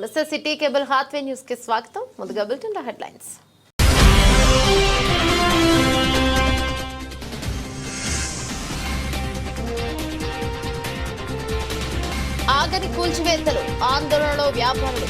నమస్తే city cable Hathway news కి స్వాగతం. ముందుగా బులెటిన్ లో హెడ్లైన్స్. ఆగని కూల్చివేతలు, ఆందోళనలో వ్యాపారులు.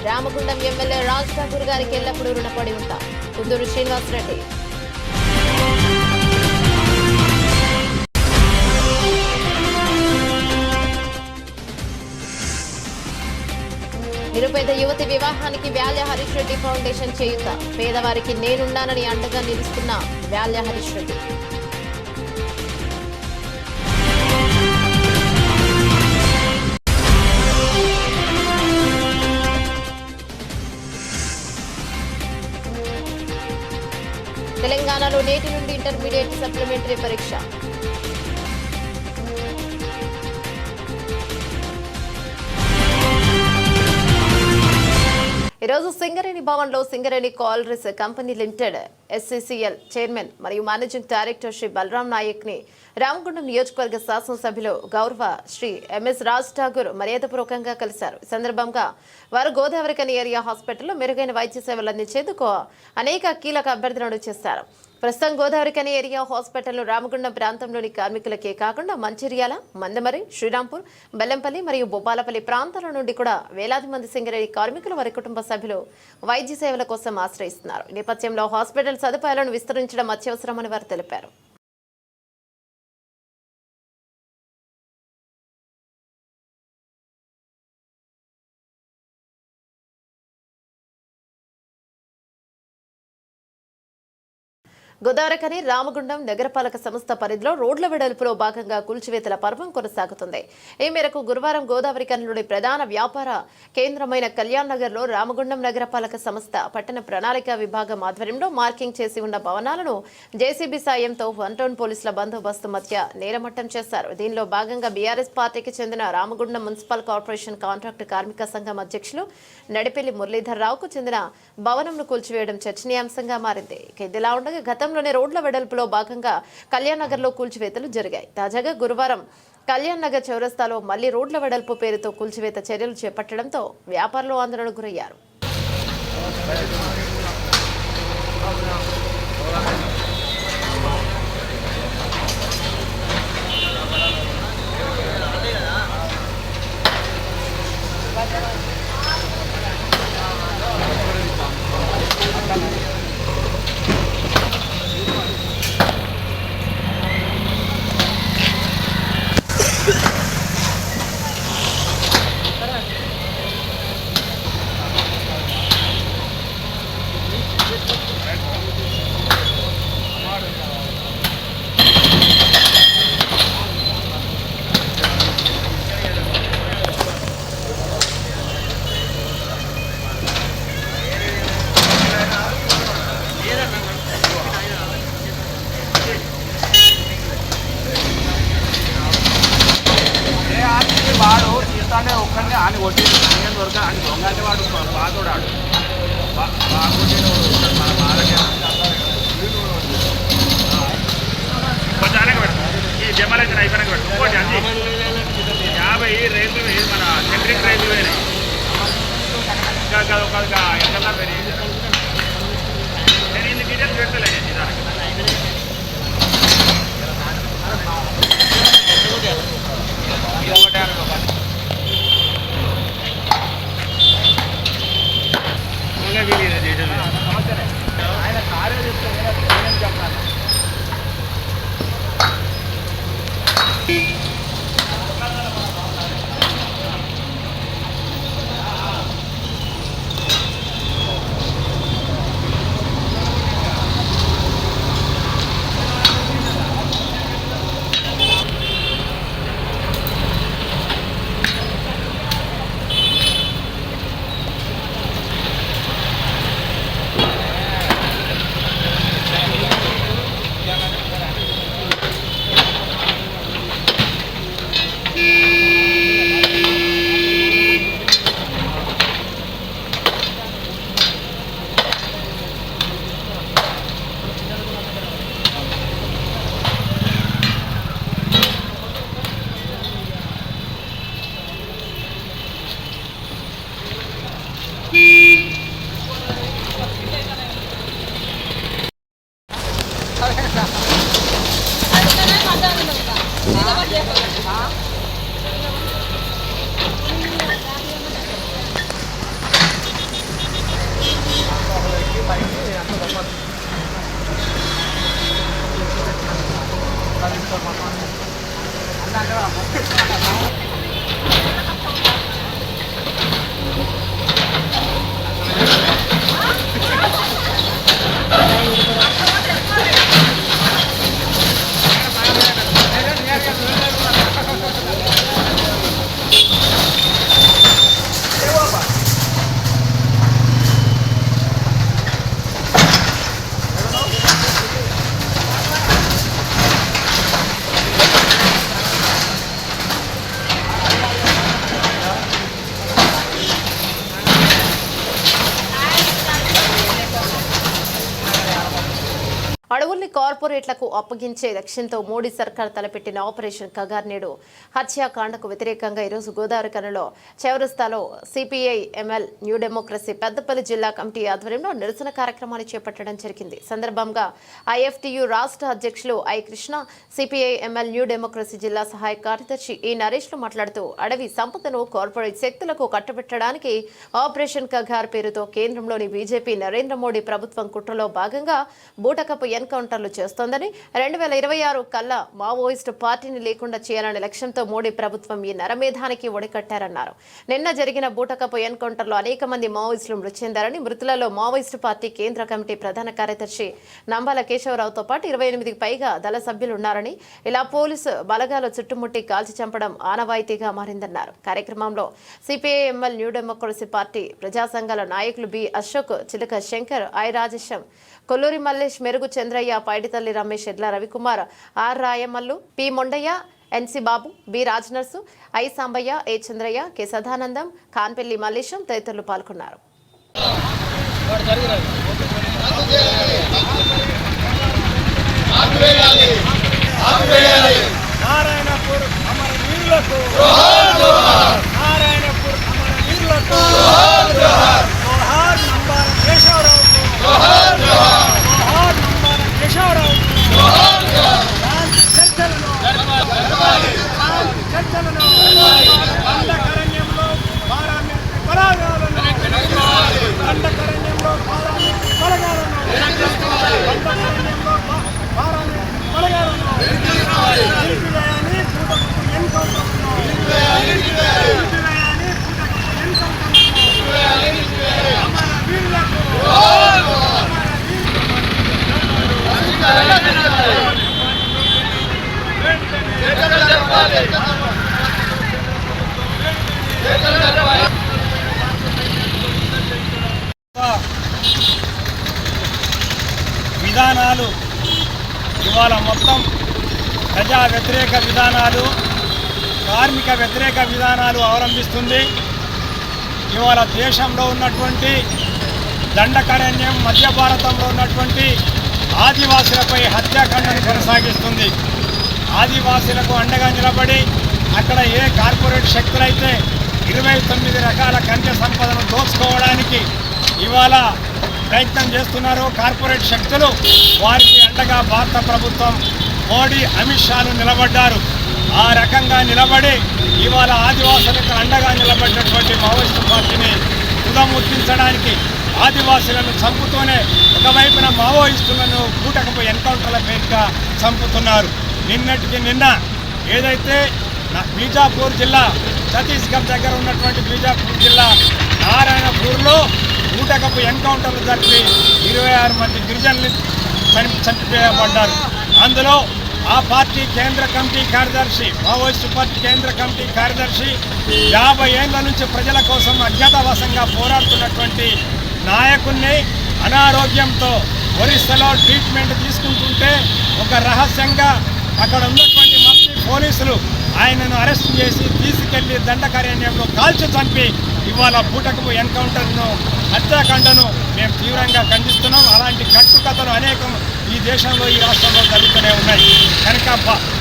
రామగుండం ఎమ్మెల్యే రాజ్ ఠాకూర్ గారికి ఎల్లప్పుడూ రుణపడి ఉంటాం. కుందూరు శ్రీనివాసరెడ్డి. నిరుపేద యువతి వివాహానికి వ్యాల్య హరీష్ రెడ్డి ఫౌండేషన్ చేయుత. పేదవారికి నేనున్నానని అండగా నిలుస్తున్న వ్యాల్య హరీష్ రెడ్డి. తెలంగాణలో నేటి నుండి ఇంటర్మీడియట్ సప్లిమెంటరీ పరీక్ష. ఈరోజు సింగరేణి భవన్లో Singareni collieries company limited SCCL chairman మరియు మేనేజింగ్ డైరెక్టర్ శ్రీ బలరాం నాయక్ ని రామగుండం నియోజకవర్గ శాసనసభ్యులు గౌరవ శ్రీ MS రాజ్ ఠాకూర్ మర్యాదపూర్వకంగా కలిశారు. ఈ సందర్భంగా వారు గోదావరికని ఏరియా హాస్పిటల్లో మెరుగైన వైద్య సేవలు అందించేందుకు అనేక కీలక అభ్యర్థనలు చేశారు. ప్రస్తుతం గోదావరికని ఏరియా హాస్పిటల్లో రామగుండం ప్రాంతంలోని కార్మికులకే కాకుండా మంచిర్యాల, మందమరి, శ్రీరాంపూర్, బెల్లంపల్లి మరియు భూపాలపల్లి ప్రాంతాల నుండి కూడా వేలాది మంది సింగరేణి కార్మికులు వారి కుటుంబ సభ్యులు వైద్య సేవల కోసం ఆశ్రయిస్తున్నారు. ఈ నేపథ్యంలో హాస్పిటల్ సదుపాయాలను విస్తరించడం అత్యవసరమని వారు తెలిపారు. గోదావరికని రామగుండం నగరపాలక సంస్థ పరిధిలో రోడ్ల వెడల్పులో భాగంగా కూల్చివేతల పర్వం కొనసాగుతుంది. ఈ మేరకు గురువారం గోదావరికనిలోని ప్రధాన వ్యాపార కేంద్రమైన కళ్యాణ్ నగర్ లో రామగుండం నగరపాలక సంస్థ పట్టణ ప్రణాళిక విభాగం ఆధ్వర్యంలో మార్కింగ్ చేసి ఉన్న భవనాలను JCB సాయంతో 1 టౌన్ పోలీసుల బందోబస్తు మధ్య నేలమట్టం చేశారు. దీనిలో భాగంగా బీఆర్ఎస్ పార్టీకి చెందిన రామగుండం మున్సిపల్ కార్పొరేషన్ కాంట్రాక్ట్ కార్మిక సంఘం అధ్యక్షులు నడిపెల్లి మురళీధర్ రావుకు చెందిన భవనంను కూల్చివేయడం చర్చనీయాంశంగా మారింది. ఇదిలా ఉండగా గతంలోనే రోడ్ల వెడల్పులో భాగంగా కళ్యాణ్ నగర్ లో కూల్చివేతలు జరిగాయి. తాజాగా గురువారం కళ్యాణ్ నగర్ చౌరస్తాలో మళ్లీ రోడ్ల వెడల్పు పేరుతో కూల్చివేత చర్యలు చేపట్టడంతో వ్యాపారులు ఆందోళనకు గురయ్యారు. వాడు తీస్తానే ఒక్కరిని అని కొట్టి దొరక అని దొంగ అంటే వాడు బాధోడాడు కొంచెం పెడతాం ఈ జమ్మలైతే అయిపోయినాక పెడతాం. ఇంకోటి అంది 50 రైలు మన సెంట్రిక్ రైలు పోయినాయి. ఇంకా ఒక ఎంతలా పెరిగింది. నేను ఇన్ని డీటెయిల్స్ పెడతలేదు దానికి. ఆయన కార్య చెప్తే నేను చెప్తాను. కార్పొరేట్లకు అప్పగించే లక్ష్యంతో మోడీ సర్కార్ తలపెట్టిన ఆపరేషన్ కగార్ నేడు హత్యాకాండకు వ్యతిరేకంగా ఈరోజు గోదావరి కనిలో చౌరస్తాలో CPI ML new democracy Peddapalli జిల్లా కమిటీ ఆధ్వర్యంలో నిరసన కార్యక్రమాన్ని చేపట్టడం జరిగింది. సందర్భంగా ఐఎఫ్టియు రాష్ట్ర అధ్యక్షులు I Krishna, CPI ML new democracy జిల్లా సహాయ కార్యదర్శి ఈ నరేష్లు మాట్లాడుతూ అడవి సంపదను కార్పొరేట్ శక్తులకు కట్టబెట్టడానికి ఆపరేషన్ కగార్ పేరుతో కేంద్రంలోని బీజేపీ నరేంద్ర మోడీ ప్రభుత్వం కుట్రలో భాగంగా బూటకపు ఎన్కౌంటర్లు చేస్తోందని, 2026 కల్లా మావోయిస్టు పార్టీని లేకుండా చేయాలనే లక్ష్యంతో మోడీ ప్రభుత్వం ఈ నరమేధానికి ఒడికట్టారన్నారు. నిన్న జరిగిన బూటకపు ఎన్కౌంటర్లో అనేక మంది మావోయిస్టులు మృతి చెందారని, మృతులలో మావోయిస్టు పార్టీ కేంద్ర కమిటీ ప్రధాన కార్యదర్శి నంబాల కేశవరావుతో పాటు 28కి పైగా దళ సభ్యులున్నారని, ఇలా పోలీసు బలగాలు చుట్టుముట్టి కాల్చి చంపడం ఆనవాయితీగా మారిందన్నారు. కార్యక్రమంలో CPI ML new democracy party ప్రజా సంఘాల నాయకులు B Ashok, Chilaka Shankar, I Rajesham, Kolluri Mallesh, Merugu Chandraiah, Paiditalli Ramesh, Edla Ravikumar, R Rayamallu, P Mondaiah, NC Babu, B Rajanarsu, I Sambaiah, A Chandraiah, K Sadanandam, Kanpelli Mallesham తదితరులు పాల్గొన్నారు. నారాయణపూర్ అమరవీరులకు నారాయణపూర్ అమరవీరులకు జోహార్ నంబాల కేశవరావుకు జోహార్ నంబాల కేశవరావుకు శాంతి చర్చలను దండకరణ్యంలో పారామిలిటరీ బలగాలను దండకరణ్యంలో పారామిలిటరీ బలగాలను దండకరణ్యంలో పారామిలిటరీ బలగాలను నిలిపివేయాలి బూటకపు ఎన్కౌంటర్లను నిలిపివేయాలి బూటకపు ఎన్కౌంటర్లను అమరవీరులకు విధానాలు ఇవాళ మొత్తం ప్రజా వ్యతిరేక విధానాలు, కార్మిక వ్యతిరేక విధానాలు అవలంబిస్తుంది. ఇవాళ దేశంలో ఉన్నటువంటి దండకారణ్యం, మధ్య భారతంలో ఉన్నటువంటి ఆదివాసులపై హత్యాకాండను కొనసాగిస్తుంది. ఆదివాసులకు అండగా నిలబడి అక్కడ ఏ కార్పొరేట్ శక్తులైతే 29 రకాల ఖనిజ సంపదను దోచుకోవడానికి ఇవాళ ప్రయత్నం చేస్తున్నారో కార్పొరేట్ శక్తులు, వారికి అండగా భారత ప్రభుత్వం మోడీ, అమిత్ షాలు నిలబడ్డారు. ఆ రకంగా నిలబడి ఇవాళ ఆదివాసులకు అండగా నిలబడినటువంటి మావోయిస్టు పార్టీని తుదముట్టించడానికి ఆదివాసులను చంపుతూనే ఒకవైపున మావోయిస్టులను బూటకపు ఎన్కౌంటర్ల పేరుగా చంపుతున్నారు. నిన్నటికి నిన్న ఏదైతే బీజాపూర్ జిల్లా, ఛత్తీస్గఢ్ దగ్గర ఉన్నటువంటి బీజాపూర్ జిల్లా నారాయణపూర్లో బూటకపు ఎన్కౌంటర్లు జరిపి 26 మంది గిరిజనులు చంపివేయబడ్డారు. అందులో ఆ పార్టీ కేంద్ర కమిటీ కార్యదర్శి, మావోయిస్టు పార్టీ కేంద్ర కమిటీ కార్యదర్శి, 50 ఏళ్ల నుంచి ప్రజల కోసం అజ్ఞాతవాసంగా పోరాడుతున్నటువంటి నాయకుల్ని అనారోగ్యంతో ఒరిస్సాలో ట్రీట్మెంట్ తీసుకుంటుంటే ఒక రహస్యంగా అక్కడ ఉన్నటువంటి మఫ్టీ పోలీసులు ఆయనను అరెస్ట్ చేసి తీసుకెళ్లి దండకారణ్యంలో కాల్చి చంపి ఇవాళ బూటకపు ఎన్కౌంటర్ను, హత్యాకాండను మేము తీవ్రంగా ఖండిస్తున్నాం. అలాంటి కట్టుకథలు అనేకం ఈ దేశంలో, ఈ రాష్ట్రంలో జరుగుతూనే ఉన్నాయి. కనుక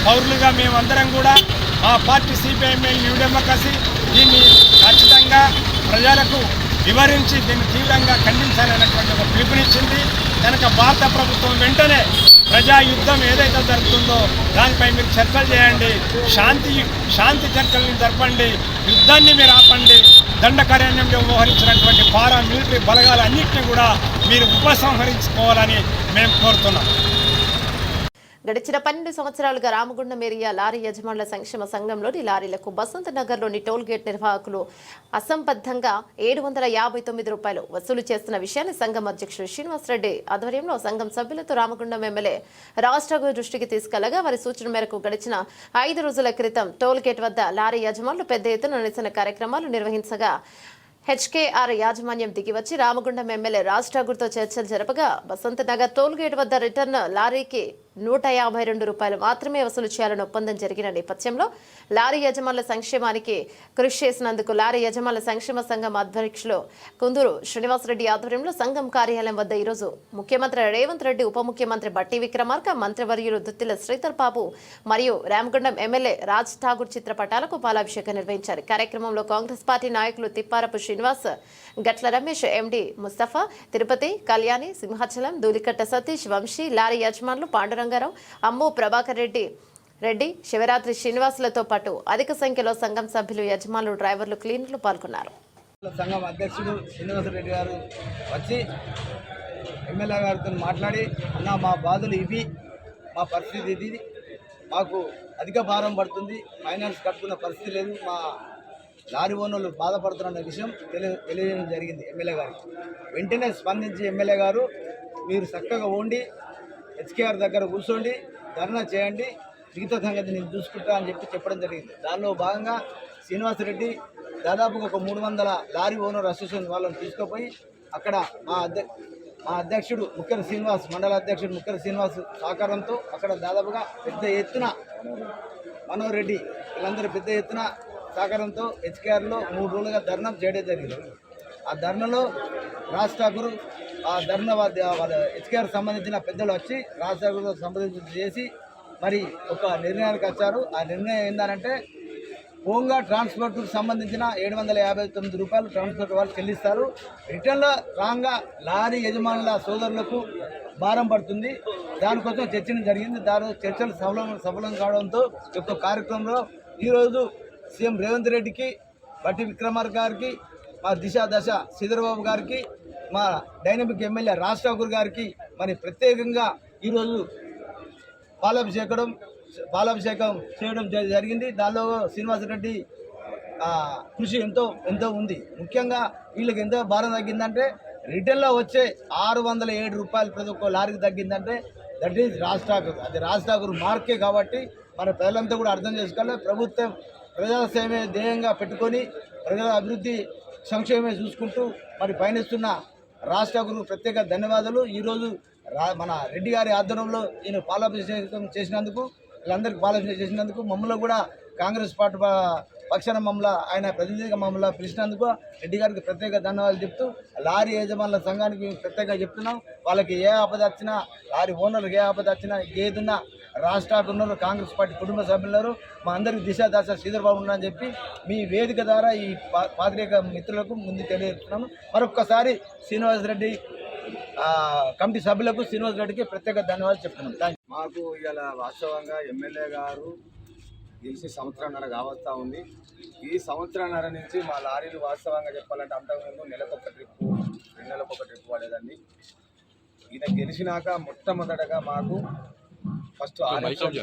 పౌరులుగా మేమందరం కూడా మా పార్టీ సిపిఐఎంఎల్ న్యూ డెమోక్రసీ దీన్ని ఖచ్చితంగా ప్రజలకు వివరించి దీన్ని తీవ్రంగా ఖండించాలనేటువంటి ఒక పిలుపునిచ్చింది. కనుక భారత ప్రభుత్వం వెంటనే ప్రజా యుద్ధం ఏదైతే జరుగుతుందో దానిపై మీరు చర్చలు చేయండి, శాంతి చర్చల్ని జరపండి, యుద్ధాన్ని మీరు ఆపండి, దండకారణ్యంలో వ్యవహరించినటువంటి పారామిలిటరీ బలగాలన్నింటినీ కూడా మీరు ఉపసంహరించుకోవాలని మేము కోరుతున్నాం. గడిచిన 12 సంవత్సరాలుగా రామగుండం ఏరియా లారీ యజమానుల సంక్షేమ సంఘంలోని లారీలకు బసంత్ నగర్లోని టోల్ గేట్ నిర్వాహకులు అసంబద్ధంగా 759 రూపాయలు వసూలు చేస్తున్న విషయాన్ని సంఘం అధ్యక్షుడు శ్రీనివాసరెడ్డి ఆధ్వర్యంలో సంఘం సభ్యులతో రామగుండం ఎమ్మెల్యే రాష్ట్ర దృష్టికి తీసుకెళ్లగా వారి సూచన మేరకు గడిచిన 5 రోజుల క్రితం టోల్ గేట్ వద్ద లారీ యజమానులు పెద్ద ఎత్తున నిరసన కార్యక్రమాలు నిర్వహించగా హెచ్కేఆర్ యాజమాన్యం దిగివచ్చి రామగుండం ఎమ్మెల్యే రాజ్ ఠాగూర్తో చర్చలు జరపగా బసంత్ నగర్ టోల్ గేట్ వద్ద రిటర్న్ లారీకి రూపాయలు మాత్రమే వసూలు చేయాలని ఒప్పందం జరిగిన నేపథ్యంలో లారీ యజమానుల సంక్షేమానికి కృషి చేసినందుకు లారీ యజమానుల సంక్షేమ సంఘం అధ్యక్షులు కుందూరు శ్రీనివాసరెడ్డి ఆధ్వర్యంలో సంఘం కార్యాలయం వద్ద ఈరోజు ముఖ్యమంత్రి రేవంత్ రెడ్డి, ఉప ముఖ్యమంత్రి బట్టి విక్రమార్క, మంత్రివర్యులు దుత్తిల శ్రీధర్ బాబు మరియు రామగుండం ఎమ్మెల్యే రాజ్ ఠాగూర్ చిత్రపటాలకు పాలాభిషేకం నిర్వహించారు. కార్యక్రమంలో కాంగ్రెస్ పార్టీ నాయకులు తిప్పారపు శ్రీనివాస్, గట్ల రమేష్, ఎండి ముస్తఫా, తిరుపతి, కళ్యాణి, సింహాచలం, ధూళికట్ట సతీష్, వంశీ, లారీ యజమానులు పాండురంగారావు, అమ్ము, ప్రభాకర్ రెడ్డి, శివరాత్రి శ్రీనివాసులతో పాటు అధిక సంఖ్యలో సంఘం సభ్యులు, యజమానులు, డ్రైవర్లు, క్లీనర్లు పాల్గొన్నారు. సంఘం అధ్యక్షుడు శ్రీనివాసరెడ్డి గారు వచ్చి ఎమ్మెల్యే గారితో మాట్లాడి, అన్న మా బాధలు ఇవి, మా పరిస్థితి ఇది, మాకు అధిక భారం పడుతుంది, ఫైనాన్స్ కట్టుకున్న పరిస్థితి లేదు, మా లారీ ఓనర్లు బాధపడుతున్న విషయం తెలియజేయడం జరిగింది ఎమ్మెల్యే గారికి. వెంటనే స్పందించి ఎమ్మెల్యే గారు, మీరు చక్కగా ఉండి హెచ్కేఆర్ దగ్గర కూర్చోండి, ధర్నా చేయండి, మిగతా సంగతి నేను చూసుకుంటా అని చెప్పడం జరిగింది. దానిలో భాగంగా శ్రీనివాసరెడ్డి దాదాపుగా ఒక 300 లారీ ఓనర్ అసోసియేషన్ వాళ్ళని తీసుకుపోయి అక్కడ మా అధ్యక్షుడు ముక్కర శ్రీనివాస్, మండల అధ్యక్షుడు ముక్కర శ్రీనివాస్ సహకారంతో అక్కడ దాదాపుగా పెద్ద ఎత్తున మనోహర్ రెడ్డి వీళ్ళందరూ పెద్ద ఎత్తున సహకారంతో హెచ్కేఆర్లో 3 రోజులుగా ధర్నా చేయడం జరిగింది. ఆ ధర్నాలో రాజ్ ఠాకూర్, ఆ ధర్నా వాళ్ళ హెచ్కేఆర్ సంబంధించిన పెద్దలు వచ్చి రాజ్ ఠాకూర్తో సంబంధించి చేసి మరి ఒక నిర్ణయానికి వచ్చారు. ఆ నిర్ణయం ఏంటంటే హోంగా ట్రాన్స్పోర్ట్కు సంబంధించిన 759 రూపాయలు ట్రాన్స్పోర్ట్ వాళ్ళు చెల్లిస్తారు. రిటర్న్లో రాగా లారీ యజమానుల సోదరులకు భారం పడుతుంది. దానికోసం చర్చను జరిగింది. దాని చర్చలు సఫలం కావడంతో ఈ యొక్క కార్యక్రమంలో ఈరోజు సీఎం రేవంత్ రెడ్డికి, బట్టి విక్రమార్క గారికి, మా దశ శ్రీధర్బాబు గారికి, మా డైనమిక్ ఎమ్మెల్యే రాజ్ ఠాకూర్ గారికి మరి ప్రత్యేకంగా ఈరోజు పాలాభిషేకం చేయడం జరిగింది. దానిలో శ్రీనివాసరెడ్డి కృషి ఎంతో ఉంది. ముఖ్యంగా వీళ్ళకి ఎంతో భారం తగ్గిందంటే రిటర్న్లో వచ్చే 607 రూపాయలు ప్రతి ఒక్క లారీకి తగ్గిందంటే దట్ ఈజ్ రాజ్ ఠాకూర్. అది రాజ్ ఠాకూర్ మార్కే కాబట్టి మన ప్రజలంతా కూడా అర్థం చేసుకోవాలి. ప్రభుత్వం ప్రజాసేవే ధ్యేయంగా పెట్టుకొని ప్రజల అభివృద్ధి సంక్షేమమే చూసుకుంటూ మరి పయనిస్తున్న రాజ్ ఠాకూర్ ప్రత్యేక ధన్యవాదాలు. ఈరోజు మన రెడ్డి గారి ఆధ్వర్యంలో ఈయన పాలాభిషేకం చేసినందుకు, వీళ్ళందరికీ పాలాభిషేకం చేసినందుకు, మమ్మల్ని కూడా కాంగ్రెస్ పార్టీ పక్షాన మమ్మల్ని ఆయన ప్రతినిధిగా మమ్మల్ని పిలిచినందుకు రెడ్డి గారికి ప్రత్యేక ధన్యవాదాలు చెప్తూ, లారీ యజమానుల సంఘానికి ప్రత్యేకంగా చెప్తున్నాం. వాళ్ళకి ఏ ఆపద వచ్చినా, లారీ ఓనర్లకు ఏ ఆపద వచ్చినా, ఏదున్నా రాజ్ ఠాకూర్ ఉన్నారు, కాంగ్రెస్ పార్టీ కుటుంబ సభ్యులు, మా అందరికీ దశ శ్రీధర్బాబు ఉన్నారని చెప్పి మీ వేదిక ద్వారా ఈ పాత్రిక మిత్రులకు ముందు తెలియజేస్తున్నాము. మరొక్కసారి శ్రీనివాసరెడ్డి కమిటీ సభ్యులకు, శ్రీనివాసరెడ్డికి ప్రత్యేక ధన్యవాదాలు చెప్తున్నాం. Thank you. మాకు ఇలా వాస్తవంగా ఎమ్మెల్యే గారు గెలిచి సంవత్సరంన్నర కావస్తూ ఉంది. ఈ సంవత్సరంన్నర నుంచి మా లారీలు వాస్తవంగా చెప్పాలంటే అంతకుముందు నెలకొక ట్రిప్పు, 2 నెలలకు ట్రిప్ పడేదండి. ఈయన గెలిచినాక మొట్టమొదటగా మాకు ఫస్ట్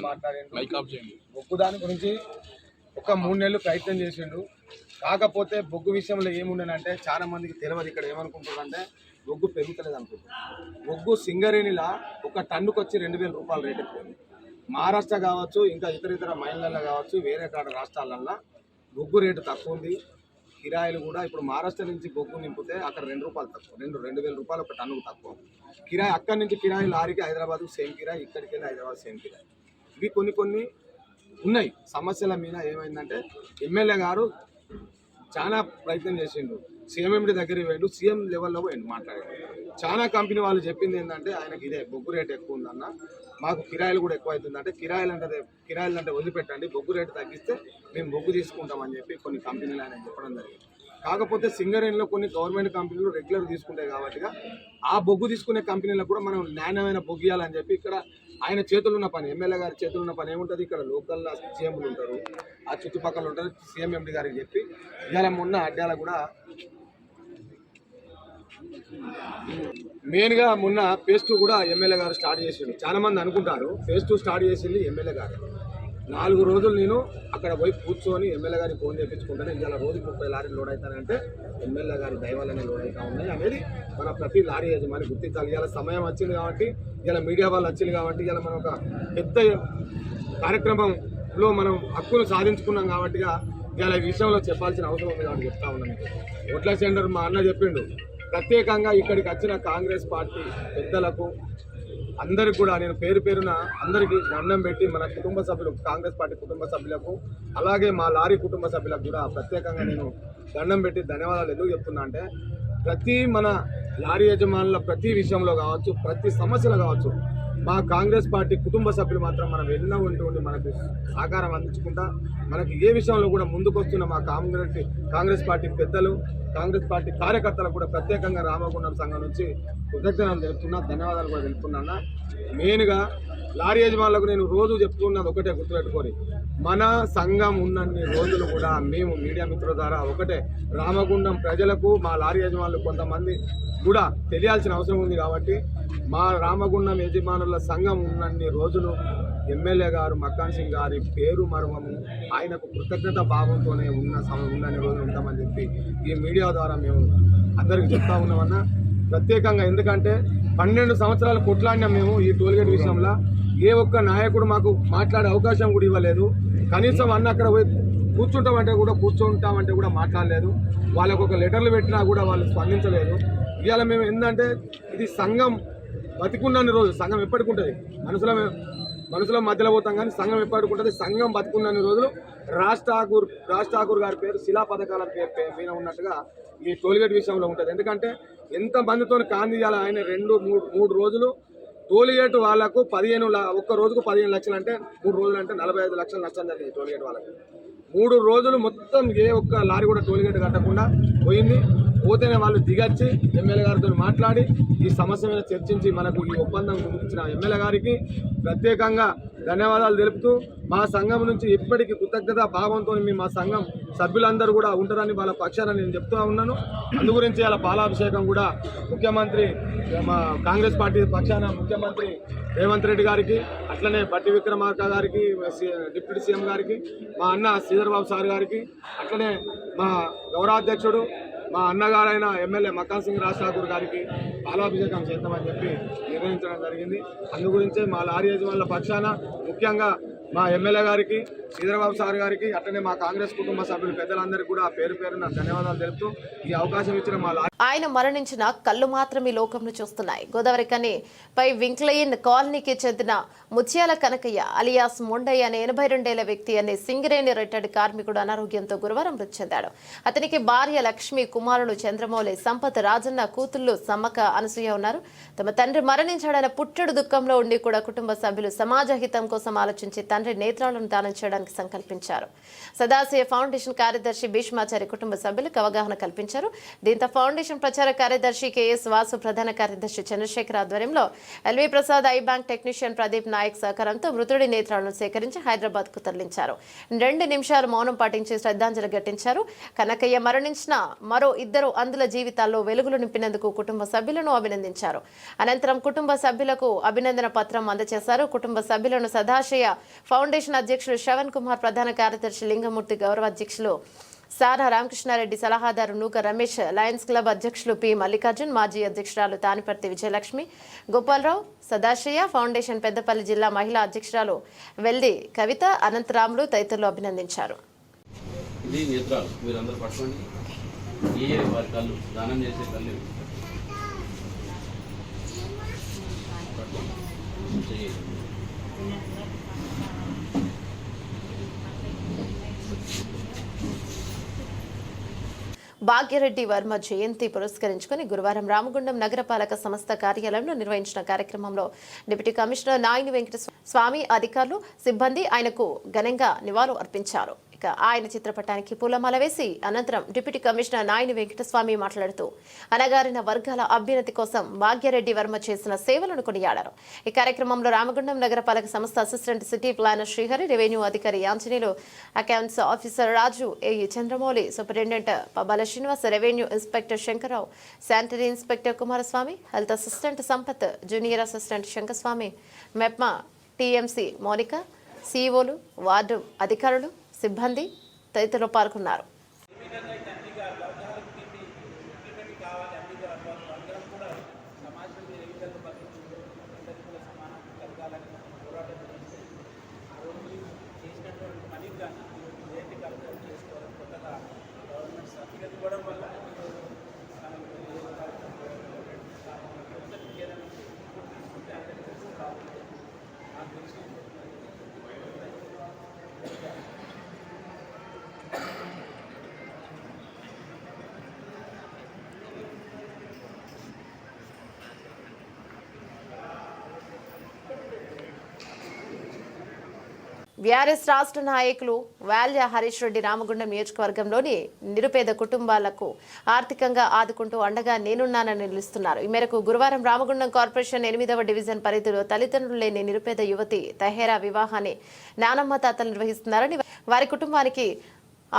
మాట్లాడిండు. బొగ్గు దాని గురించి ఒక 3 నెలలు ప్రయత్నం చేసిండు. కాకపోతే బొగ్గు విషయంలో ఏముండనంటే చాలా మందికి తెలియదు. ఇక్కడ ఏమనుకుంటుందంటే బొగ్గు పెరుగుతలేదు అనుకుంటుంది. బొగ్గు సింగరేణిలా ఒక టన్నుకు వచ్చి 2000 రూపాయలు రేట్ ఎక్కువ. మహారాష్ట్ర కావచ్చు, ఇంకా ఇతర మైన్లలో కావచ్చు, వేరే కాడ రాష్ట్రాలల్లో బొగ్గు రేటు తక్కువ ఉంది. కిరాయిలు కూడా ఇప్పుడు మహారాష్ట్ర నుంచి బొగ్గు నింపితే అక్కడ 2 రూపాయలు తక్కువ, 2,000 రూపాయలు ఒక టన్నుకు తక్కువ కిరాయి. అక్కడి నుంచి కిరాయి లారీకి హైదరాబాద్కు సేమ్ కిరాయి, ఇక్కడికి వెళ్ళి హైదరాబాద్ సేమ్ కిరాయి. ఇవి కొన్ని ఉన్నాయి. సమస్యల మీద ఏమైందంటే ఎమ్మెల్యే గారు చాలా ప్రయత్నం చేసిండు. సీఎంఎండి దగ్గరికి పోయిండు, సీఎం లెవెల్లో పోయిండు, మాట్లాడాడు. చాలా కంపెనీ వాళ్ళు చెప్పింది ఏంటంటే ఆయనకి ఇదే బొగ్గు రేటు ఎక్కువ ఉందన్న, మాకు కిరాయిలు కూడా ఎక్కువ అవుతుందంటే కిరాయిలు అంటే వదిలిపెట్టండి, బొగ్గు రేటు తగ్గిస్తే మేము బొగ్గు తీసుకుంటామని చెప్పి కొన్ని కంపెనీలు ఆయన చెప్పడం జరిగింది. కాకపోతే సింగరేణిలో కొన్ని గవర్నమెంట్ కంపెనీలు రెగ్యులర్ తీసుకుంటాయి కాబట్టి ఆ బొగ్గు తీసుకునే కంపెనీలకు కూడా మనం నాణ్యమైన బొగ్గు ఇవ్వాలని చెప్పి ఇక్కడ ఆయన చేతులు ఉన్న పని, ఎమ్మెల్యే గారి చేతులు ఉన్న పని ఏముంటుంది, ఇక్కడ లోకల్లో సీఎంలు ఉంటారు, ఆ చుట్టుపక్కల ఉంటారు, సీఎం ఎండి గారికి చెప్పి ఇవాళ మొన్న అడ్డాల కూడా మెయిన్గా మొన్న ఫేజ్ 2 కూడా ఎమ్మెల్యే గారు స్టార్ట్ చేసిండు. చాలా మంది అనుకుంటారు ఫేజ్ 2 స్టార్ట్ చేసింది ఎమ్మెల్యే గారు. 4 రోజులు నేను అక్కడ పోయి కూర్చొని ఎమ్మెల్యే గారికి ఫోన్ చేయించుకుంటాను. ఇవాళ రోజుకి 30 లారీలు లోడ్ అవుతానంటే ఎమ్మెల్యే గారి దైవాలనే లోడ్ అవుతా ఉన్నాయి అనేది మన ప్రతి లారీ యజమాని గుర్తించాలి. ఇవాళ సమయం వచ్చింది కాబట్టి, ఇలా మీడియా వాళ్ళు వచ్చింది కాబట్టి, ఇలా మనం ఒక పెద్ద కార్యక్రమంలో మనం హక్కును సాధించుకున్నాం కాబట్టి ఇలా ఈ విషయంలో చెప్పాల్సిన అవసరం ఉంది కాబట్టి చెప్తా ఉన్నాను. ఒట్ల సెంటర్ మా అన్న చెప్పిండు, ప్రత్యేకంగా ఇక్కడికి వచ్చిన కాంగ్రెస్ పార్టీ పెద్దలకు అందరికి కూడా నేను పేరు పేరున అందరికీ దండం పెట్టి మన కుటుంబ సభ్యులు కాంగ్రెస్ పార్టీ కుటుంబ సభ్యులకు అలాగే మా లారీ కుటుంబ సభ్యులకు కూడా ప్రత్యేకంగా నేను దండం పెట్టి ధన్యవాదాలు ఎందుకు చెప్తున్నా అంటే ప్రతి మన లారీ యజమానుల ప్రతి విషయంలో కావచ్చు ప్రతి సమస్యలు కావచ్చు మా కాంగ్రెస్ పార్టీ కుటుంబ సభ్యులు మాత్రం మనం ఎన్నో ఉండి మనకు సహకారం అందించుకుంటా మనకి ఏ విషయంలో కూడా ముందుకొస్తున్న మా కాంగ్రెస్ పార్టీ పెద్దలు కాంగ్రెస్ పార్టీ కార్యకర్తలకు కూడా ప్రత్యేకంగా రామగుండం సంఘం నుంచి కృతజ్ఞతలు తెలుపుతున్నా, ధన్యవాదాలు కూడా తెలుపుతున్నా. మెయిన్గా లారీ యజమానులకు నేను రోజు చెప్తున్నది ఒకటే గుర్తుపెట్టుకోరి, మన సంఘం ఉన్నన్ని రోజులు కూడా మేము మీడియా మిత్రుల ద్వారా ఒకటే రామగుండం ప్రజలకు మా లారీ యజమానులు కొంతమంది కూడా తెలియాల్సిన అవసరం ఉంది కాబట్టి మా రామగుండం యజమానుల సంఘం ఉన్నన్ని రోజులు ఎమ్మెల్యే గారు మక్కాన్ సింగ్ గారి పేరు మర్మము ఆయనకు కృతజ్ఞత భావంతోనే ఉన్నన్ని రోజులు ఉంటామని చెప్పి ఈ మీడియా ద్వారా మేము అందరికీ చెప్తా ఉన్నామన్నా. ప్రత్యేకంగా ఎందుకంటే 12 సంవత్సరాలు కొట్లాడినాం మేము ఈ టోల్గేట్ విషయంలో. ఏ ఒక్క నాయకుడు మాకు మాట్లాడే అవకాశం కూడా ఇవ్వలేదు. కనీసం అన్న అక్కడ పోయి కూర్చుంటామంటే కూడా మాట్లాడలేదు. వాళ్ళకు ఒక లెటర్లు పెట్టినా కూడా వాళ్ళు స్పందించలేదు. ఇవాళ మేము ఏంటంటే ఇది సంఘం బతికున్నన్ని రోజులు, సంఘం ఎప్పటికి ఉంటుంది, మనసులో మధ్యలో పోతాం కానీ సంఘం ఎప్పటికి ఉంటుంది. సంఘం బతికున్నన్ని రోజులు రాజ్ ఠాకూర్ గారి పేరు శిలా పథకాల మీద ఉన్నట్టుగా ఈ టోల్గేట్ విషయంలో ఉంటుంది. ఎందుకంటే ఎంతమందితో కాందియాల ఆయన 2-3 రోజులు టోల్గేట్ వాళ్ళకు ఒక్క రోజుకు 15 లక్షలు అంటే 3 రోజులు అంటే 45 లక్షలు నష్టం జరిగింది టోల్గేట్ వాళ్ళకి. 3 రోజులు మొత్తం ఏ ఒక్క లారీ కూడా టోల్గేట్ కట్టకుండా పోయింది. పోతేనే వాళ్ళు దిగచ్చి ఎమ్మెల్యే గారితో మాట్లాడి ఈ సమస్య మీద చర్చించి మనకు ఈ ఒప్పందం గురించిన ఎమ్మెల్యే గారికి ప్రత్యేకంగా ధన్యవాదాలు తెలుపుతూ మా సంఘం నుంచి ఇప్పటికీ కృతజ్ఞత భావంతో మా సంఘం సభ్యులందరూ కూడా ఉంటారని వాళ్ళ పక్షాన నేను చెప్తూ ఉన్నాను. అందు గురించి అలా పాలాభిషేకం కూడా ముఖ్యమంత్రి మా కాంగ్రెస్ పార్టీ పక్షాన ముఖ్యమంత్రి రేవంత్ రెడ్డి గారికి, అట్లనే బట్టి విక్రమార్క గారికి, డిప్యూటీ సీఎం గారికి, మా అన్న శ్రీధర్ బాబు సార్ గారికి, అట్లనే మా గౌరవాధ్యక్షుడు మా అన్నగారైన ఎమ్మెల్యే మక్కాన్ సింగ్ రాజ్ ఠాకూర్ గారికి పాలాభిషేకం చేద్దామని చెప్పి నిర్ణయించడం జరిగింది. అందు గురించే మా లారీ యజమానుల పక్షాన ముఖ్యంగా మా ఎమ్మెల్యే గారికి, శ్రీధరబాబు సార్ గారికి, అట్లనే మా కాంగ్రెస్ కుటుంబ సభ్యులు పెద్దలందరికీ కూడా పేరు పేరున ధన్యవాదాలు తెలుపుతూ ఈ అవకాశం ఇచ్చిన మా ఆయన మరణించిన కళ్ళు మాత్రమే లోకంను చూస్తున్నాయి. గోదావరి కని పై వింక్లయిన్ కాలనీకి చెందిన ముత్యాల కనకయ్య అలియాస్ మొండయ్య అనే 82 వ్యక్తి అనే సింగరేణి రిటైర్డ్ కార్మికుడు అనారోగ్యంతో గురువారం మృతి చెందాడు. అతనికి భార్య లక్ష్మి, కుమారుడు చంద్రమౌళి, సంపత్, రాజన్న, కూతుళ్లు సమ్మక, అనసూయ ఉన్నారు. తమ తండ్రి మరణించాడన్న పుట్టెడు దుఃఖంలో ఉండి కూడా కుటుంబ సభ్యులు సమాజ హితం కోసం ఆలోచించి తండ్రి నేత్రాలను దానం చేయడానికి సంకల్పించారు. సదాశయ ఫౌండేషన్ కార్యదర్శి భీష్మాచారి కుటుంబ సభ్యులకు అవగాహన కల్పించారు. దీంతో ఫౌండేషన్ ప్రచార కార్యదర్శి కెఎస్ వాసు, ప్రధాన కార్యదర్శి చంద్రశేఖర్ ఆధ్వర్యంలో LV Prasad, eye bank technician Pradeep Naik సహకారంతో మృతుడి నేత్రాలను సేకరించి హైదరాబాద్ కు తరలించారు. 2 నిమిషాలు మౌనం పాటించి శ్రద్ధాంజలి ఘటించారు. కనకయ్య మరణించిన మరో 2 అందుల జీవితాల్లో వెలుగులు నింపినందుకు కుటుంబ సభ్యులను అభినందించారు. అనంతరం కుటుంబ సభ్యులకు అభినందన పత్రం అందజేశారు. కుటుంబ సభ్యులను సదాశయ ఫౌండేషన్ అధ్యక్షులు శ్రవణ్ కుమార్, ప్రధాన కార్యదర్శి లింగమూర్తి, గౌరవ అధ్యక్షులు సారా రామకృష్ణారెడ్డి, సలహాదారు నూక రమేష్, లయన్స్ క్లబ్ అధ్యక్షులు పి మల్లికార్జున్, మాజీ అధ్యక్షురాలు తానిపర్తి విజయలక్ష్మి, గోపాలరావు, సదాశయ ఫౌండేషన్ పెద్దపల్లి జిల్లా మహిళా అధ్యక్షురాలు వెల్ది కవిత, అనంతరాములు తదితరులు అభినందించారు. ఇది నేత్రాలు మీరందరూ పట్టుకోండి. ఏ వారి కళ్ళు దానం చేసే కళ్ళు భాగ్యరెడ్డి వర్మ జయంతి పురస్కరించుకుని గురువారం రామగుండం నగరపాలక సంస్థ కార్యాలయంలో నిర్వహించిన కార్యక్రమంలో డిప్యూటీ కమిషనర్ నాయని వెంకట స్వామి, అధికారులు, సిబ్బంది ఆయనకు ఘనంగా నివాళులు అర్పించారు. ఇక ఆయన చిత్రపటానికి పూలమాల వేసి అనంతరం డిప్యూటీ కమిషనర్ నాయని వెంకటస్వామి మాట్లాడుతూ అణగారిన వర్గాల అభ్యున్నతి కోసం భాగ్యరెడ్డి వర్మ చేసిన సేవలను కొనియాడారు. ఈ కార్యక్రమంలో రామగుండం నగరపాలక సంస్థ assistant city planner Srihari, revenue అధికారి Anjaneyulu, accounts officer Raju, AE Chandramouli, superintendent Pabala Srinivas, revenue inspector Shankarrao, sanitary inspector Kumaraswamy, health assistant Sampath, junior assistant Shankaswamy, MEPMA TMC Monika, సీఈఓలు, వార్డు అధికారులు, సిబ్బంది తదితరులు పాల్గొన్నారు. బీఆర్ఎస్ రాష్ట్ర నాయకులు వాల్య హరీష్ రెడ్డి రామగుండం నియోజకవర్గంలోని నిరుపేద కుటుంబాలకు ఆర్థికంగా ఆదుకుంటూ అండగా నేనున్నానని నిలుస్తున్నారు. ఈ మేరకు గురువారం రామగుండం కార్పొరేషన్ 8వ డివిజన్ పరిధిలో తల్లిదండ్రులు లేని నిరుపేద యువతి తహేరా వివాహాన్ని నానమ్మ తాతలు నిర్వహిస్తున్నారని, వారి కుటుంబానికి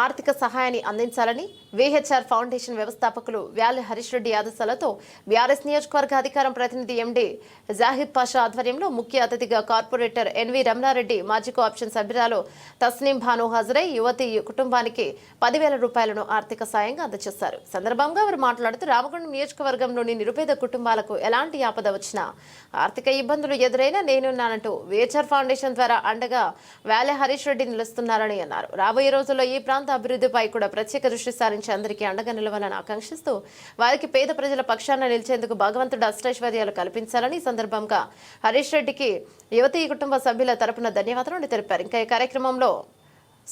ఆర్థిక సహాయాన్ని అందించాలని విహెచ్ఆర్ ఫౌండేషన్ వ్యవస్థాపకులు వ్యాలి హరీష్ రెడ్డి ఆదేశాలతో బీఆర్ఎస్ నియోజకవర్గ అధికారం ప్రతినిధి ఎండి జాహిద్ పాషా ఆధ్వర్యంలో ముఖ్య అతిథిగా కార్పొరేటర్ ఎన్వి రమణారెడ్డి, మాజీ కోఆప్షన్ సభ్యురాలు తస్నీం భాను హాజరై యువతి కుటుంబానికి 10,000 రూపాయలను ఆర్థిక సాయంగా అందజేశారు. సందర్భంగా వారు మాట్లాడుతూ రామగుండం నియోజకవర్గంలోని నిరుపేద కుటుంబాలకు ఎలాంటి ఆపద వచ్చినా, ఆర్థిక ఇబ్బందులు ఎదురైనా నేనున్నానంటూ విహెచ్ఆర్ ఫౌండేషన్ ద్వారా అండగా వ్యాలి హరీష్ రెడ్డి నిలుస్తున్నారని అన్నారు. రాబోయే రోజుల్లో ఈ ప్రాంత అభివృద్ధిపై కూడా ప్రత్యేక దృష్టి సారించి అందరికీ అండగా నిలవాలని ఆకాంక్షిస్తూ వారికి పేద ప్రజల పక్షాన నిలిచేందుకు భగవంతుడు అష్టైశ్వర్యాలు కల్పించాలని సందర్భంగా హరీష్ రెడ్డికి యువతి కుటుంబ సభ్యుల తరపున ధన్యవాదాలు తెలిపారు. ఇంకా ఈ కార్యక్రమంలో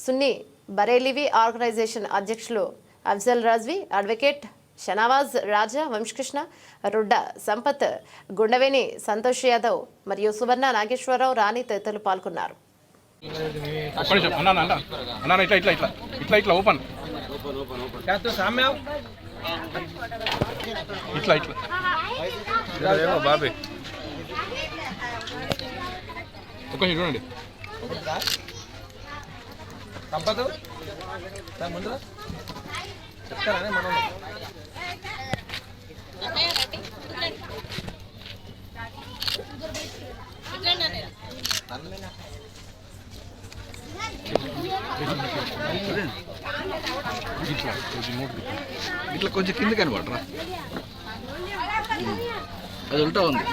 సున్నీ బరేలివి ఆర్గనైజేషన్ అధ్యక్షులు అఫ్జల్ రాజ్వి, అడ్వకేట్ షనావాజ్ రాజా, వంశకృష్ణ, రుడ్డ సంపత్, గుండవేని సంతోష్ యాదవ్ మరియు సువర్ణ నాగేశ్వరరావు, రాణి తదితరులు పాల్గొన్నారు. ఓపెన్ బాబే చూడండి సంపద ముందు చెప్తారా మనం ఇట్లా కొంచెం కింద కనబడరా, అది ఉల్టా ఉంది.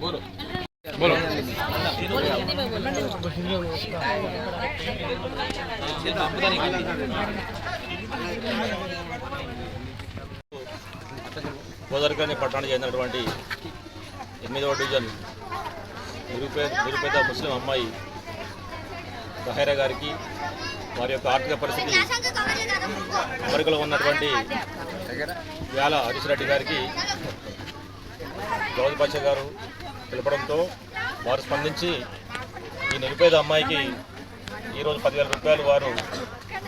బోలో బోలో గోదావరిఖని పట్టణానికి చెందినటువంటి 8వ డివిజన్ నిరుపేద ముస్లిం అమ్మాయి తహేరా గారికి వారి యొక్క ఆర్థిక పరిస్థితి అమెరికాలో ఉన్నటువంటి వ్యాల హరీష్ రెడ్డి గారికి జాహిద్ పాషా గారు తెలపడంతో వారు స్పందించి ఈ నిరుపేద అమ్మాయికి ఈరోజు 10,000 రూపాయలు వారు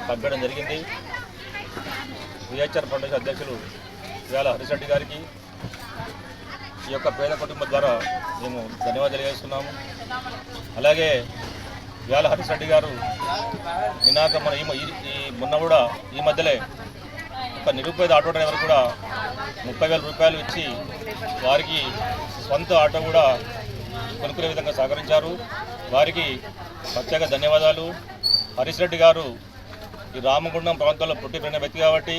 పంపడం జరిగింది. విహెచ్ఆర్ ఫౌండేషన్ అధ్యక్షులు వ్యాల హరీష్ రెడ్డి గారికి ఈ యొక్క పేద కుటుంబం ద్వారా మేము ధన్యవాదాలు తెలియజేస్తున్నాము. అలాగే వ్యాల హరీష్ రెడ్డి గారు నినాక మన మొన్న కూడా ఈ మధ్యలో ఒక నిరుపేద ఆటో డ్రైవర్ కూడా 30,000 రూపాయలు ఇచ్చి వారికి సొంత ఆటో కూడా కొనుక్కునే విధంగా సహకరించారు. వారికి ప్రత్యేక ధన్యవాదాలు. హరీష్ రెడ్డి గారు ఈ రామగుండం ప్రాంతంలో పుట్టి పెరిగిన వ్యక్తి కాబట్టి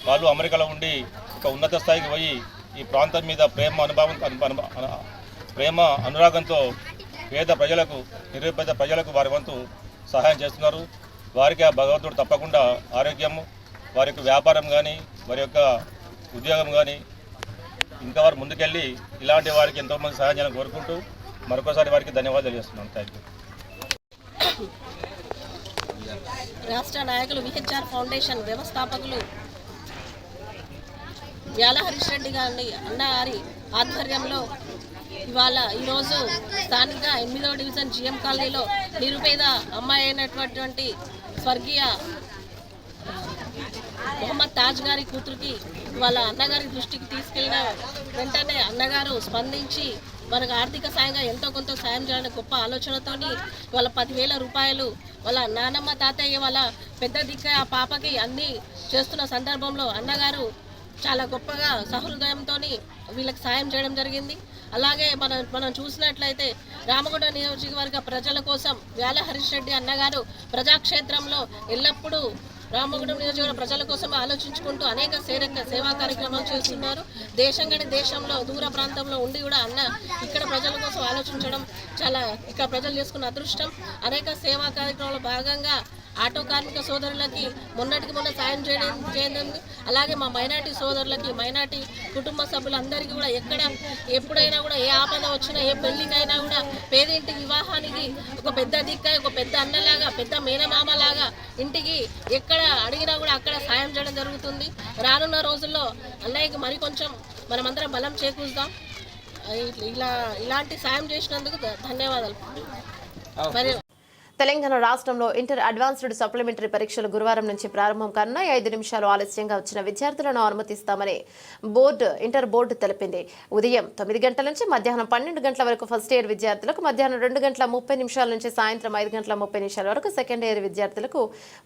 వాళ్ళు అమెరికాలో ఉండి ఒక ఉన్నత స్థాయికి పోయి ఈ ప్రాంతం మీద ప్రేమ అనురాగంతో నిరుపేద ప్రజలకు వారి వంతు సహాయం చేస్తున్నారు. వారికి ఆ భగవంతుడు తప్పకుండా ఆరోగ్యము, వారి యొక్క వ్యాపారం కానీ, వారి యొక్క ఉద్యోగం కానీ ఇంకా వారు ముందుకెళ్ళి ఇలాంటి వారికి ఎంతోమంది సహాయం చేయాలని కోరుకుంటూ మరొకసారి వారికి ధన్యవాదాలు తెలియజేస్తున్నాను. Thank you. రాష్ట్ర నాయకులు విహెచ్ఆర్ ఫౌండేషన్ వ్యవస్థాపకులు వ్యాల హరీష్ రెడ్డి గారి అన్నగారి ఆధ్వర్యంలో ఈరోజు స్థానిక 8వ డివిజన్ జిఎం కాలనీలో నిరుపేద అమ్మాయి అయినటువంటి స్వర్గీయ మొహమ్మద్ తాజ్ గారి కూతురికి వాళ్ళ అన్నగారి దృష్టికి తీసుకెళ్లిన వెంటనే అన్నగారు స్పందించి మనకు ఆర్థిక సాయంగా ఎంతో కొంత సాయం చేయాలని గొప్ప ఆలోచనతోని వాళ్ళ 10,000 రూపాయలు వాళ్ళ నానమ్మ తాతయ్య వాళ్ళ పెద్ద దిక్క ఆ పాపకి అన్నీ చేస్తున్న సందర్భంలో అన్నగారు చాలా గొప్పగా సహృదయంతో వీళ్ళకి సాయం చేయడం జరిగింది. అలాగే మనం చూసినట్లయితే రామగుండం నియోజకవర్గ ప్రజల కోసం వ్యాల హరీష్ రెడ్డి అన్నగారు ప్రజాక్షేత్రంలో ఎల్లప్పుడూ రామగుండం నియోజకవర్గ ప్రజల కోసం ఆలోచించుకుంటూ అనేక సేవా కార్యక్రమాలు చేస్తున్నారు. దేశంలో దూర ప్రాంతంలో ఉండి కూడా అన్న ఇక్కడ ప్రజల కోసం ఆలోచించడం చాలా ఇక్కడ ప్రజలు చేసుకున్న అదృష్టం. అనేక సేవా కార్యక్రమాల్లో భాగంగా ఆటో కార్మిక సోదరులకి మొన్నటికి మొన్న సాయం చేయడం అలాగే మా మైనార్టీ సోదరులకి మైనార్టీ కుటుంబ సభ్యులందరికీ కూడా ఎప్పుడైనా కూడా ఏ ఆపద వచ్చినా ఏ పెళ్లికైనా కూడా పేదింటి వివాహానికి ఒక పెద్ద దిక్కై ఒక పెద్ద అన్నలాగా పెద్ద మేనమామలాగా ఇంటికి ఎక్కడ అడిగినా కూడా అక్కడ సాయం చేయడం జరుగుతుంది. రానున్న రోజుల్లో అన్నయ్యకి మరి కొంచెం మనమందరం బలం చేకూరుదాం. ఇలాంటి సాయం చేసినందుకు ధన్యవాదాలు. మరి తెలంగాణ రాష్ట్రంలో ఇంటర్ అడ్వాన్స్డ్ సప్లిమెంటరీ పరీక్షలు గురువారం నుంచి ప్రారంభం కానున్నాయి. 5 నిమిషాలు ఆలస్యంగా వచ్చిన విద్యార్థులను అనుమతిస్తామని ఇంటర్ బోర్డు తెలిపింది. ఉదయం 9 గంటల నుంచి మధ్యాహ్నం 12 గంటల వరకు ఫస్ట్ ఇయర్ విద్యార్థులకు, మధ్యాహ్నం 2 గంటల 30 నిమిషాల నుంచి సాయంత్రం 5 గంటల 30 నిమిషాల వరకు సెకండ్ ఇయర్ విద్యార్థులకు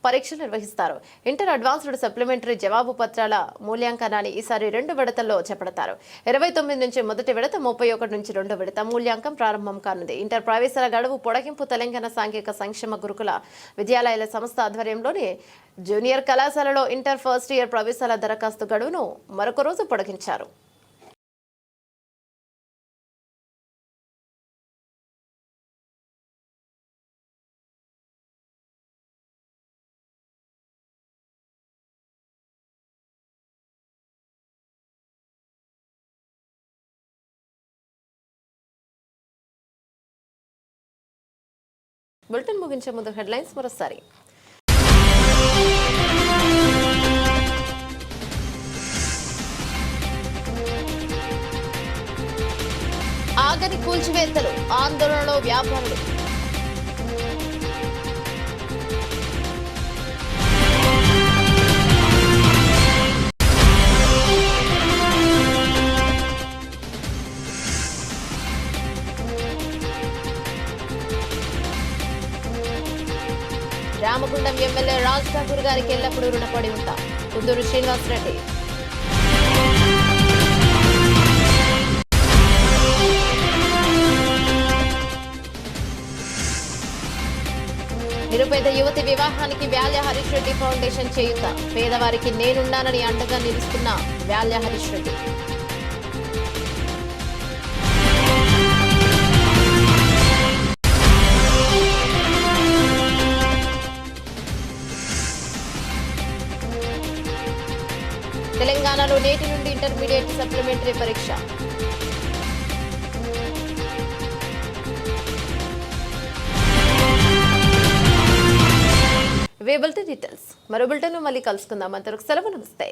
పరీక్షలు నిర్వహిస్తారు. ఇంటర్ అడ్వాన్స్డ్ సప్లిమెంటరీ జవాబు పత్రాల మూల్యాంకనాన్ని ఈసారి 2 విడతల్లో చేపడతారు. 29 నుంచి మొదటి విడత, 31 నుంచి 2వ విడత మూల్యాంకనం ప్రారంభం కానుంది. ఇంటర్ ప్రవేశాల గడువు పొడిగింపు తెలంగాణ సాంఘిక సంక్షేమ గురుకుల విద్యాలయాల సంస్థ ఆధ్వర్యంలోని జూనియర్ కళాశాలలో ఇంటర్ ఫస్ట్ ఇయర్ ప్రవేశాల దరఖాస్తు గడువును మరొక రోజు పొడిగించారు. బులెటిన్ ముగించే ముందు హెడ్లైన్స్ మరోసారి. ఆగని కూల్చివేతలు, ఆందోళనలో వ్యాపారులు. రామగుండం ఎమ్మెల్యే రాజ్ ఠాకూర్ గారికి ఎల్లప్పుడూ రుణపడి ఉంటాం. కుందూరు శ్రీనివాసరెడ్డి. నిరుపేద యువతి వివాహానికి వ్యాల్య హరీష్ రెడ్డి ఫౌండేషన్ చేయుత. పేదవారికి నేనున్నానని అండగా నిలుస్తున్న వ్యాల్య హరీష్ రెడ్డి. తెలంగాణలో నేటి నుండి ఇంటర్మీడియట్ సప్లిమెంటరీ పరీక్ష. ఇవే బులెటిన్ డీటెయిల్స్. మరో బులెటిన్ మళ్ళీ కలుసుకుందాం. అంతవరకు సెలవు. నమస్తే.